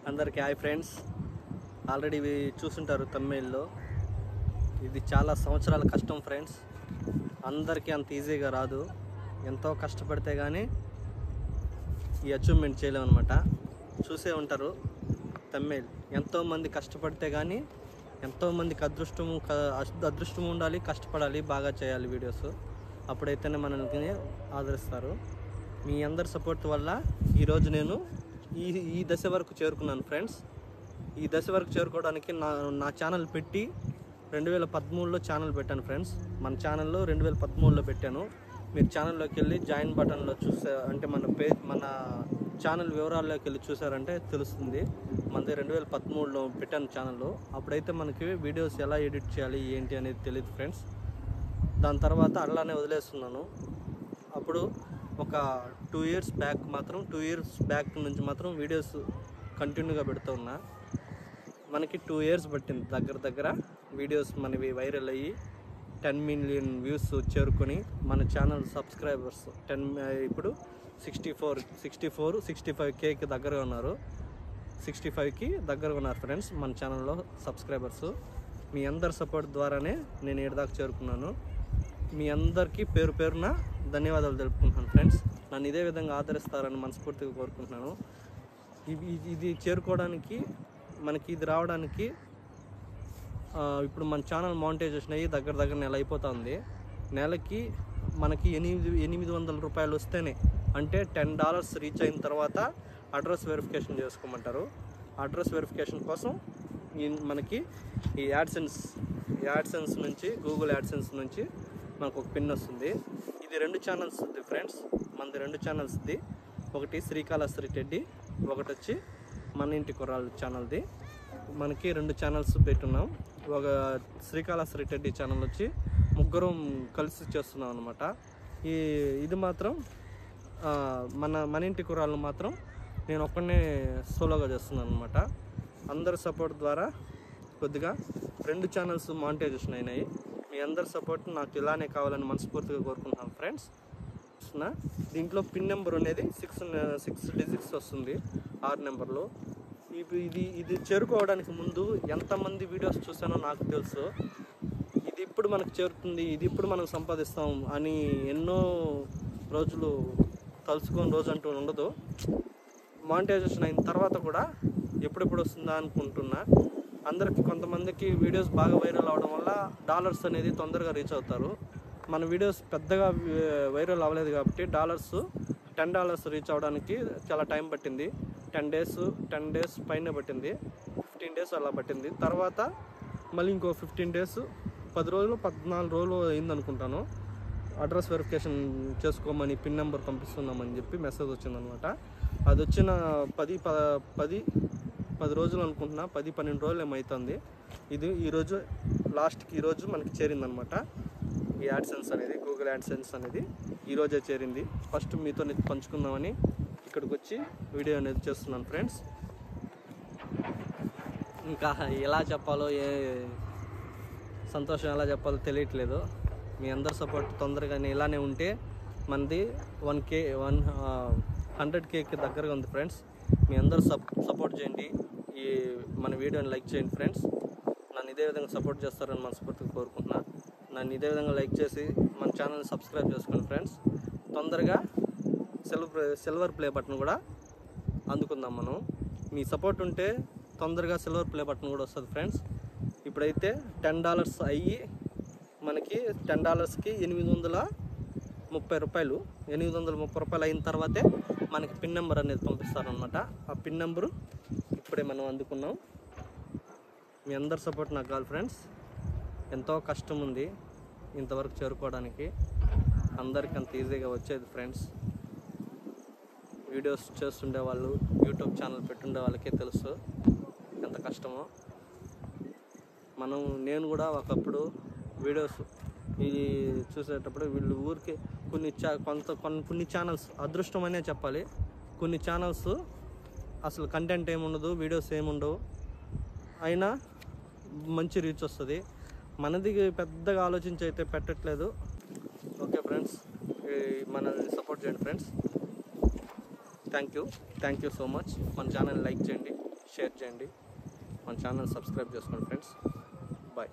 అందరికీ hi friends. Already చూసుంటారు తమిళ్లో. ఇది చాలా సంవత్సరాల కష్టం ఫ్రెండ్స్. అందరికీ అంత ఈజీగా రాదు. ఎంతో కష్టపడితే కానీ ఈ అచీవ్మెంట్ చేయలేమన్నమాట. చూసే ఉంటారు తమిళ్. ఎంతోమంది కష్టపడితే కానీ ఎంతోమందికి అదృష్టము ఉండాలి, కష్టపడాలి, బాగా చేయాలి వీడియోస్. అప్పుడైతేనే మనల్ని ఆదరిస్తారు. మీ అందరి సపోర్ట్ వల్ల ఈరోజు నేను ఈ దశ వరకు చేరుకున్నాను ఫ్రెండ్స్. ఈ దశ వరకు చేరుకోవడానికి నా ఛానల్ పెట్టి 2013లో ఛానల్ పెట్టాను ఫ్రెండ్స్. మన ఛానల్లో 2013లో పెట్టాను. మీరు ఛానల్లోకి వెళ్ళి జాయిన్ బటన్లో చూసే అంటే మన ఛానల్ వివరాల్లోకి వెళ్ళి చూసారంటే తెలుస్తుంది. మనది 2013లో పెట్టాను ఛానల్లో. అప్పుడైతే మనకి వీడియోస్ ఎలా ఎడిట్ చేయాలి ఏంటి అనేది తెలియదు ఫ్రెండ్స్. దాని తర్వాత అలానే వదిలేస్తున్నాను. అప్పుడు ఒక 2 ఇయర్స్ బ్యాక్ నుంచి మాత్రం వీడియోస్ కంటిన్యూగా పెడుతూ ఉన్నా. మనకి 2 ఇయర్స్ పట్టింది దగ్గర వీడియోస్ మనవి వైరల్ అయ్యి 10 మిలియన్ వ్యూస్ చేరుకొని మన ఛానల్ సబ్స్క్రైబర్స్ ఇప్పుడు 65Kకి దగ్గరగా ఉన్నారు. 65కి దగ్గరగా ఉన్నారు ఫ్రెండ్స్ మన ఛానల్లో సబ్స్క్రైబర్స్. మీ అందరి సపోర్ట్ ద్వారానే నేను ఏడాదికి చేరుకున్నాను. మీ అందరికీ పేరు పేరున ధన్యవాదాలు తెలుపుకుంటున్నాను ఫ్రెండ్స్. నన్ను ఇదే విధంగా ఆదరిస్తారని మనస్ఫూర్తిగా కోరుకుంటున్నాను. ఇది చేరుకోవడానికి మనకి ఇది రావడానికి ఇప్పుడు మన ఛానల్ మానిటైజేషన్ అయ్యి దగ్గర నెల అయిపోతుంది. నెలకి మనకి 800 రూపాయలు వస్తేనే, అంటే $10 రీచ్ అయిన తర్వాత అడ్రస్ వెరిఫికేషన్ చేసుకోమంటారు. అడ్రస్ వెరిఫికేషన్ కోసం మనకి ఈ యాడ్సెన్స్ నుంచి, గూగుల్ యాడ్సెన్స్ నుంచి మనకు ఒక పిన్ వస్తుంది. ఇది 2 ఛానల్స్ ఉంది ఫ్రెండ్స్. మనది 2 ఛానల్స్ది. ఒకటి శ్రీకాళహస్తి టెడ్డి, ఒకటి వచ్చి మన ఇంటి కుర్రాళ్ళు ఛానల్ది. మనకి 2 ఛానల్స్ పెట్టున్నాం. ఒక శ్రీకాళహస్తి టెడ్డి ఛానల్ వచ్చి ముగ్గురం కలిసి చేస్తున్నాం అనమాట. ఇది మాత్రం మన ఇంటి కుర్రాళ్ళు మాత్రం నేను ఒక్కనే సోలోగా చేస్తున్నాను అనమాట. అందరి సపోర్ట్ ద్వారా కొద్దిగా 2 ఛానల్స్ మానిటైజేషన్ అయినాయి. మీ అందరి సపోర్ట్ నాకు ఇలానే కావాలని మనస్ఫూర్తిగా కోరుకుంటున్నాను ఫ్రెండ్స్. దీంట్లో పిన్ నెంబర్ అనేది 6 డిజిట్స్ వస్తుంది, 6 నెంబర్లో. ఇది చేరుకోవడానికి ముందు ఎంతమంది వీడియోస్ చూసానో నాకు తెలుసు. ఇది ఇప్పుడు మనకు చేరుతుంది, ఇది ఇప్పుడు మనం సంపాదిస్తాం అని ఎన్నో రోజులు తలుచుకొని రోజు అంటూ ఉండదు. మానిటైజేషన్ అయిన తర్వాత కూడా ఎప్పుడెప్పుడు వస్తుందా అనుకుంటున్నా. అందరికి కొంతమందికి వీడియోస్ బాగా వైరల్ అవడం వల్ల డాలర్స్ అనేది తొందరగా రీచ్ అవుతారు. మన వీడియోస్ పెద్దగా వైరల్ అవ్వలేదు కాబట్టి $10 రీచ్ అవ్వడానికి చాలా టైం పట్టింది. 10 డేస్ పైన పట్టింది, 15 డేస్ అలా పట్టింది. తర్వాత మళ్ళీ ఇంకో 15 డేస్, 10 రోజులు, 14 రోజులు అయింది అనుకుంటాను. అడ్రస్ వెరిఫికేషన్ చేసుకోమని పిన్ నెంబర్ పంపిస్తున్నామని చెప్పి మెసేజ్ వచ్చిందనమాట. అది వచ్చిన 10 రోజులు అనుకుంటున్నా, 10-12 రోజులు ఏమవుతుంది. ఈరోజు లాస్ట్కి ఈరోజు మనకి చేరిందనమాట. ఈ యాడ్సెన్స్ అనేది, గూగుల్ యాడ్సెన్స్ అనేది ఈరోజే చేరింది. ఫస్ట్ మీతో పంచుకుందామని ఇక్కడికి వచ్చి వీడియో అనేది చేస్తున్నాను ఫ్రెండ్స్. ఇంకా ఎలా చెప్పాలో, సంతోషం ఎలా చెప్పాలో తెలియట్లేదు. మీ అందరి సపోర్ట్ తొందరగానే ఇలానే ఉంటే మనది 100Kకి దగ్గరగా ఉంది ఫ్రెండ్స్. మీ అందరూ సపోర్ట్ చేయండి. మన వీడియోని లైక్ చేయండి ఫ్రెండ్స్. నన్ను ఇదే విధంగా సపోర్ట్ చేస్తారని మనస్ఫూర్తిగా కోరుకుంటున్నా. నన్ను ఇదే విధంగా లైక్ చేసి మన ఛానల్ని సబ్స్క్రైబ్ చేసుకోండి ఫ్రెండ్స్. తొందరగా సిల్వర్ ప్లే బటన్ కూడా అందుకుందాం మనం. మీ సపోర్ట్ ఉంటే తొందరగా సిల్వర్ ప్లే బటన్ కూడా వస్తుంది ఫ్రెండ్స్. ఇప్పుడైతే $10 అయ్యి మనకి $10కి 830 రూపాయలు, 830 రూపాయలు అయిన తర్వాతే మనకి పిన్ నెంబర్ అనేది పంపిస్తారనమాట. ఆ పిన్ నెంబరు ఇప్పుడే మనం అందుకున్నాం. మీ అందరి సపోర్ట్ నాకు కావాలి ఫ్రెండ్స్. ఎంతో కష్టం ఉంది ఇంతవరకు చేరుకోవడానికి. అందరికి అంత ఈజీగా వచ్చేది ఫ్రెండ్స్. వీడియోస్ చేస్తుండే వాళ్ళు, యూట్యూబ్ ఛానల్ పెట్టుండే వాళ్ళకే తెలుసు ఎంత కష్టమో. నేను కూడా ఒకప్పుడు వీడియోస్ ఇది చూసేటప్పుడు వీళ్ళు ఊరికి కొన్ని ఛానల్స్ అదృష్టం అనే చెప్పాలి. కొన్ని ఛానల్స్ అసలు కంటెంట్ ఏముండదు, వీడియోస్ ఏముండవు, అయినా మంచి రీచ్ వస్తుంది. మనది పెద్దగా ఆలోచించి అయితే పెట్టట్లేదు. ఓకే ఫ్రెండ్స్, మనల్ని సపోర్ట్ చేయండి friends. Thank you so much. మన ఛానల్ లైక్ చేయండి, షేర్ చేయండి, మన ఛానల్ సబ్స్క్రైబ్ చేసుకోండి ఫ్రెండ్స్. బాయ్.